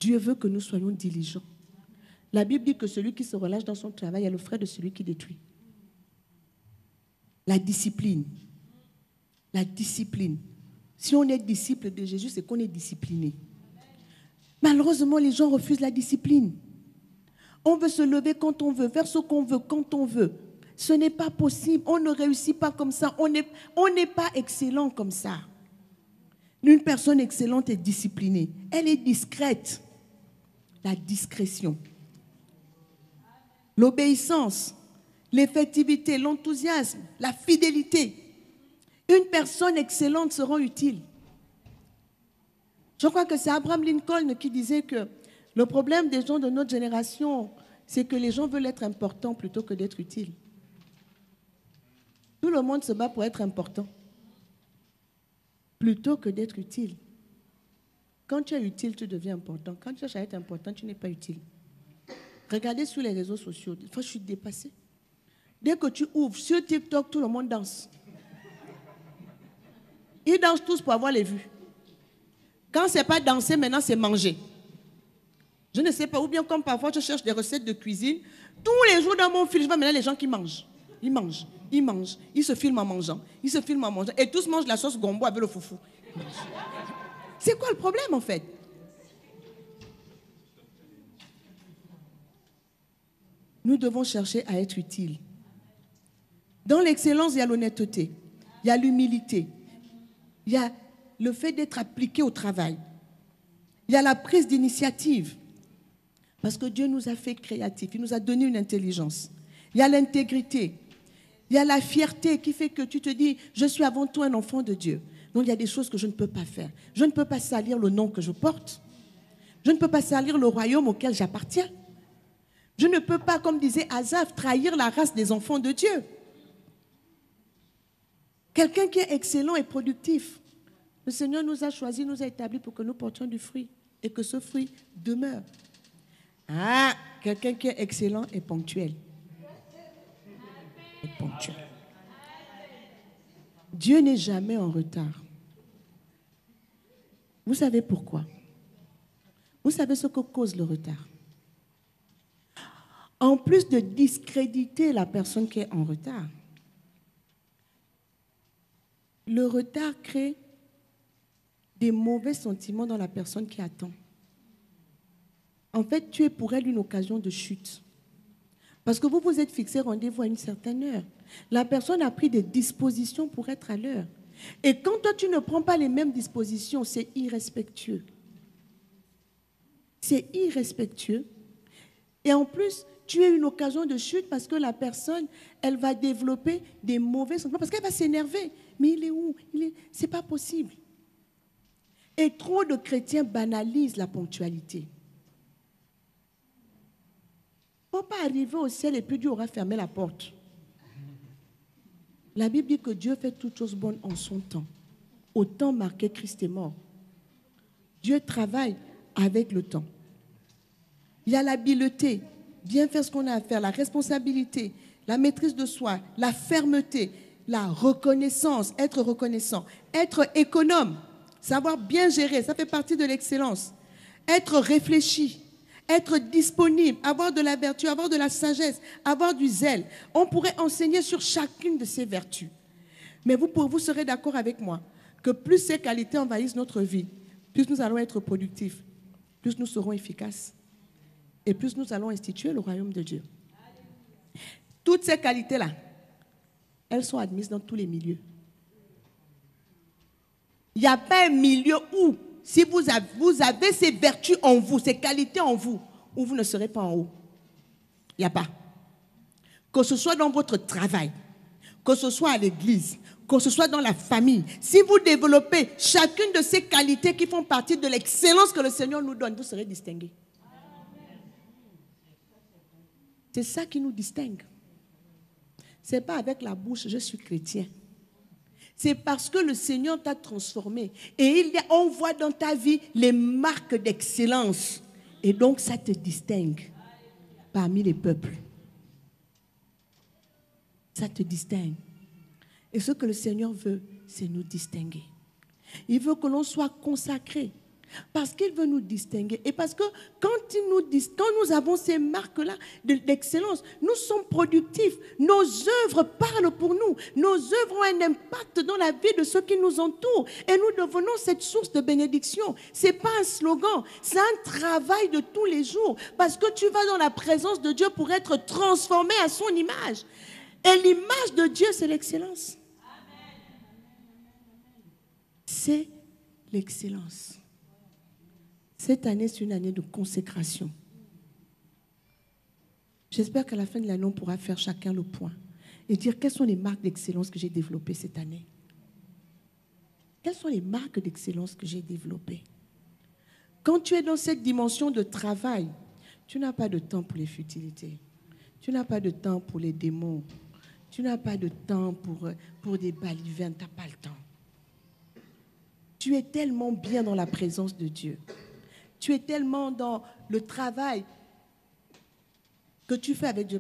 Dieu veut que nous soyons diligents. La Bible dit que celui qui se relâche dans son travail est le frère de celui qui détruit. La discipline. La discipline. Si on est disciple de Jésus, c'est qu'on est discipliné. Malheureusement, les gens refusent la discipline. On veut se lever quand on veut, faire ce qu'on veut quand on veut. Ce n'est pas possible. On ne réussit pas comme ça. On n'est pas excellent comme ça. Une personne excellente est disciplinée. Elle est discrète. La discrétion. L'obéissance, l'effectivité, l'enthousiasme, la fidélité. Une personne excellente se rend utile. Je crois que c'est Abraham Lincoln qui disait que le problème des gens de notre génération, c'est que les gens veulent être importants plutôt que d'être utiles. Tout le monde se bat pour être important, plutôt que d'être utile. Quand tu es utile, tu deviens important. Quand tu cherches à être important, tu n'es pas utile. Regardez sur les réseaux sociaux. Des fois, je suis dépassée. Dès que tu ouvres sur TikTok, tout le monde danse. Ils dansent tous pour avoir les vues. Quand ce n'est pas danser, maintenant, c'est manger. Je ne sais pas. Ou bien comme parfois, je cherche des recettes de cuisine. Tous les jours dans mon fil, je vois maintenant les gens qui mangent. Ils mangent, ils mangent. Ils se filment en mangeant. Ils se filment en mangeant. Et tous mangent la sauce gombo avec le foufou. C'est quoi le problème, en fait? Nous devons chercher à être utiles. Dans l'excellence, il y a l'honnêteté, il y a l'humilité, il y a le fait d'être appliqué au travail, il y a la prise d'initiative, parce que Dieu nous a fait créatifs, il nous a donné une intelligence. Il y a l'intégrité, il y a la fierté qui fait que tu te dis, je suis avant tout un enfant de Dieu. Donc il y a des choses que je ne peux pas faire. Je ne peux pas salir le nom que je porte. Je ne peux pas salir le royaume auquel j'appartiens. Je ne peux pas, comme disait Asaph, trahir la race des enfants de Dieu. Quelqu'un qui est excellent et productif. Le Seigneur nous a choisis, nous a établis pour que nous portions du fruit et que ce fruit demeure. Ah, quelqu'un qui est excellent et ponctuel. Et ponctuel. Dieu n'est jamais en retard. Vous savez pourquoi? Vous savez ce que cause le retard? En plus de discréditer la personne qui est en retard, le retard crée des mauvais sentiments dans la personne qui attend. En fait, tu es pour elle une occasion de chute. Parce que vous vous êtes fixé rendez-vous à une certaine heure. La personne a pris des dispositions pour être à l'heure. Et quand toi, tu ne prends pas les mêmes dispositions, c'est irrespectueux. C'est irrespectueux. Et en plus, tu as une occasion de chute parce que la personne, elle va développer des mauvais sentiments. Parce qu'elle va s'énerver. Mais il est où? C'est pas possible. Et trop de chrétiens banalisent la ponctualité. Il ne faut pas arriver au ciel et puis Dieu aura fermé la porte. La Bible dit que Dieu fait toutes choses bonnes en son temps. Au temps marqué, Christ est mort. Dieu travaille avec le temps. Il y a l'habileté, bien faire ce qu'on a à faire, la responsabilité, la maîtrise de soi, la fermeté, la reconnaissance, être reconnaissant, être économe, savoir bien gérer, ça fait partie de l'excellence. Être réfléchi, être disponible, avoir de la vertu, avoir de la sagesse, avoir du zèle. On pourrait enseigner sur chacune de ces vertus. Mais vous serez d'accord avec moi que plus ces qualités envahissent notre vie, plus nous allons être productifs, plus nous serons efficaces et plus nous allons instituer le royaume de Dieu. Toutes ces qualités-là, elles sont admises dans tous les milieux. Il n'y a pas un milieu où, si vous avez ces vertus en vous, ces qualités en vous, où vous ne serez pas en haut. Il n'y a pas. Que ce soit dans votre travail, que ce soit à l'église, que ce soit dans la famille. Si vous développez chacune de ces qualités qui font partie de l'excellence que le Seigneur nous donne, vous serez distingués. C'est ça qui nous distingue. Ce n'est pas avec la bouche, je suis chrétien. C'est parce que le Seigneur t'a transformé. Et on voit dans ta vie les marques d'excellence. Et donc, ça te distingue parmi les peuples. Ça te distingue. Et ce que le Seigneur veut, c'est nous distinguer. Il veut que l'on soit consacré. Parce qu'il veut nous distinguer. Et parce que quand nous avons ces marques-là d'excellence, nous sommes productifs. Nos œuvres parlent pour nous. Nos œuvres ont un impact dans la vie de ceux qui nous entourent. Et nous devenons cette source de bénédiction. Ce n'est pas un slogan, c'est un travail de tous les jours. Parce que tu vas dans la présence de Dieu pour être transformé à son image. Et l'image de Dieu, c'est l'excellence. C'est l'excellence. Cette année, c'est une année de consécration. J'espère qu'à la fin de l'année, on pourra faire chacun le point et dire quelles sont les marques d'excellence que j'ai développées cette année. Quelles sont les marques d'excellence que j'ai développées? Quand tu es dans cette dimension de travail, tu n'as pas de temps pour les futilités. Tu n'as pas de temps pour les démons. Tu n'as pas de temps pour des balivernes. Tu n'as pas le temps. Tu es tellement bien dans la présence de Dieu. Tu es tellement dans le travail que tu fais avec Dieu,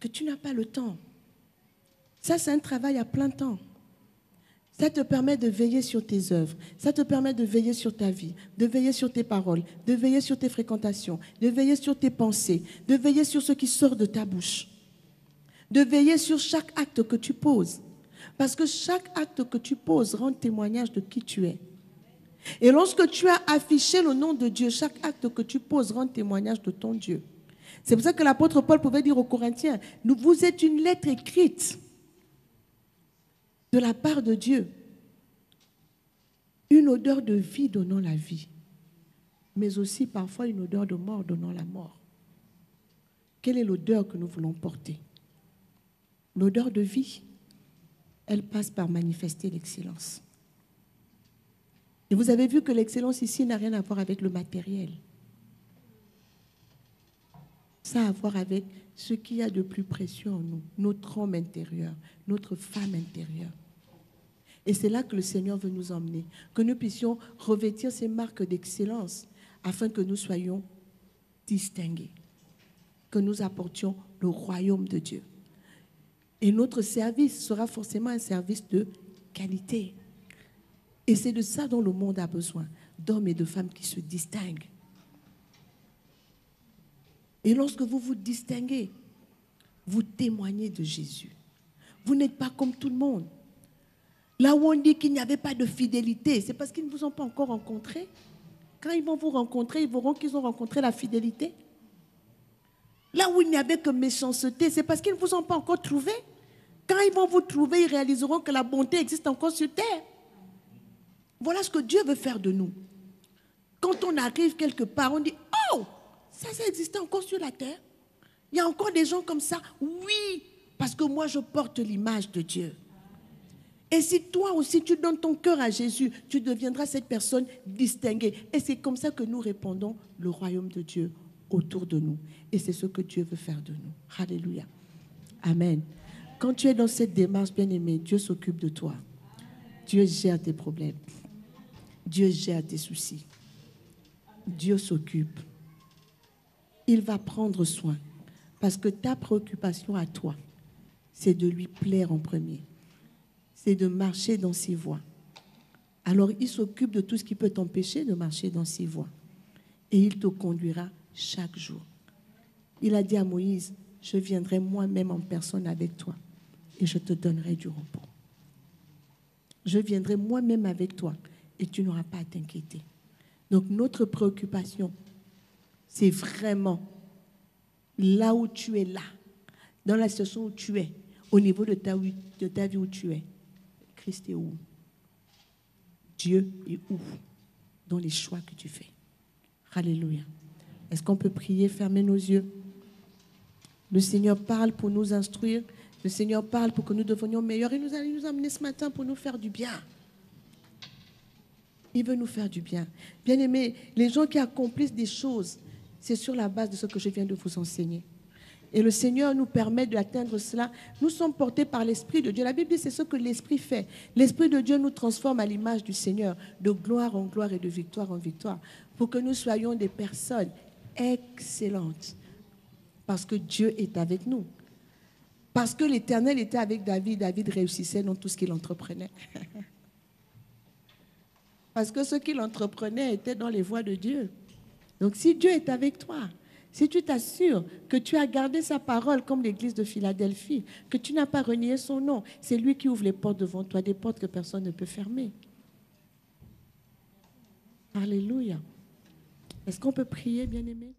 que tu n'as pas le temps. Ça, c'est un travail à plein temps. Ça te permet de veiller sur tes œuvres. Ça te permet de veiller sur ta vie, de veiller sur tes paroles, de veiller sur tes fréquentations, de veiller sur tes pensées, de veiller sur ce qui sort de ta bouche, de veiller sur chaque acte que tu poses. Parce que chaque acte que tu poses rend témoignage de qui tu es. Et lorsque tu as affiché le nom de Dieu, chaque acte que tu poses rend témoignage de ton Dieu. C'est pour ça que l'apôtre Paul pouvait dire aux Corinthiens, vous êtes une lettre écrite de la part de Dieu. Une odeur de vie donnant la vie, mais aussi parfois une odeur de mort donnant la mort. Quelle est l'odeur que nous voulons porter? L'odeur de vie, elle passe par manifester l'excellence. Et vous avez vu que l'excellence ici n'a rien à voir avec le matériel. Ça a à voir avec ce qu'il y a de plus précieux en nous, notre homme intérieur, notre femme intérieure. Et c'est là que le Seigneur veut nous emmener, que nous puissions revêtir ces marques d'excellence afin que nous soyons distingués, que nous apportions le royaume de Dieu. Et notre service sera forcément un service de qualité. Et c'est de ça dont le monde a besoin, d'hommes et de femmes qui se distinguent. Et lorsque vous vous distinguez, vous témoignez de Jésus. Vous n'êtes pas comme tout le monde. Là où on dit qu'il n'y avait pas de fidélité, c'est parce qu'ils ne vous ont pas encore rencontré. Quand ils vont vous rencontrer, ils verront qu'ils ont rencontré la fidélité. Là où il n'y avait que méchanceté, c'est parce qu'ils ne vous ont pas encore trouvé. Quand ils vont vous trouver, ils réaliseront que la bonté existe encore sur terre. Voilà ce que Dieu veut faire de nous. Quand on arrive quelque part, on dit « Oh, ça existe encore sur la terre. Il y a encore des gens comme ça. » Oui, parce que moi, je porte l'image de Dieu. Et si toi aussi, tu donnes ton cœur à Jésus, tu deviendras cette personne distinguée. Et c'est comme ça que nous répandons le royaume de Dieu autour de nous. Et c'est ce que Dieu veut faire de nous. Alléluia. Amen. Quand tu es dans cette démarche, bien-aimé, Dieu s'occupe de toi. Dieu gère tes problèmes. Dieu gère tes soucis. Dieu s'occupe. Il va prendre soin. Parce que ta préoccupation à toi, c'est de lui plaire en premier. C'est de marcher dans ses voies. Alors, il s'occupe de tout ce qui peut t'empêcher de marcher dans ses voies. Et il te conduira chaque jour. Il a dit à Moïse, je viendrai moi-même en personne avec toi et je te donnerai du repos. Je viendrai moi-même avec toi et tu n'auras pas à t'inquiéter. Donc notre préoccupation, c'est vraiment là où tu es là, dans la situation où tu es, au niveau de ta vie où tu es. Christ est où? Dieu est où? Dans les choix que tu fais. Alléluia. Est-ce qu'on peut prier, fermer nos yeux? Le Seigneur parle pour nous instruire. Le Seigneur parle pour que nous devenions meilleurs. Il nous a amenés ce matin pour nous faire du bien. Il veut nous faire du bien. Bien-aimés, les gens qui accomplissent des choses, c'est sur la base de ce que je viens de vous enseigner. Et le Seigneur nous permet d'atteindre cela. Nous sommes portés par l'Esprit de Dieu. La Bible dit c'est ce que l'Esprit fait. L'Esprit de Dieu nous transforme à l'image du Seigneur, de gloire en gloire et de victoire en victoire, pour que nous soyons des personnes excellentes. Parce que Dieu est avec nous. Parce que l'Éternel était avec David, David réussissait dans tout ce qu'il entreprenait. Parce que ce qu'il entreprenait était dans les voies de Dieu. Donc si Dieu est avec toi, si tu t'assures que tu as gardé sa parole comme l'église de Philadelphie, que tu n'as pas renié son nom, c'est lui qui ouvre les portes devant toi, des portes que personne ne peut fermer. Alléluia. Est-ce qu'on peut prier, bien-aimé?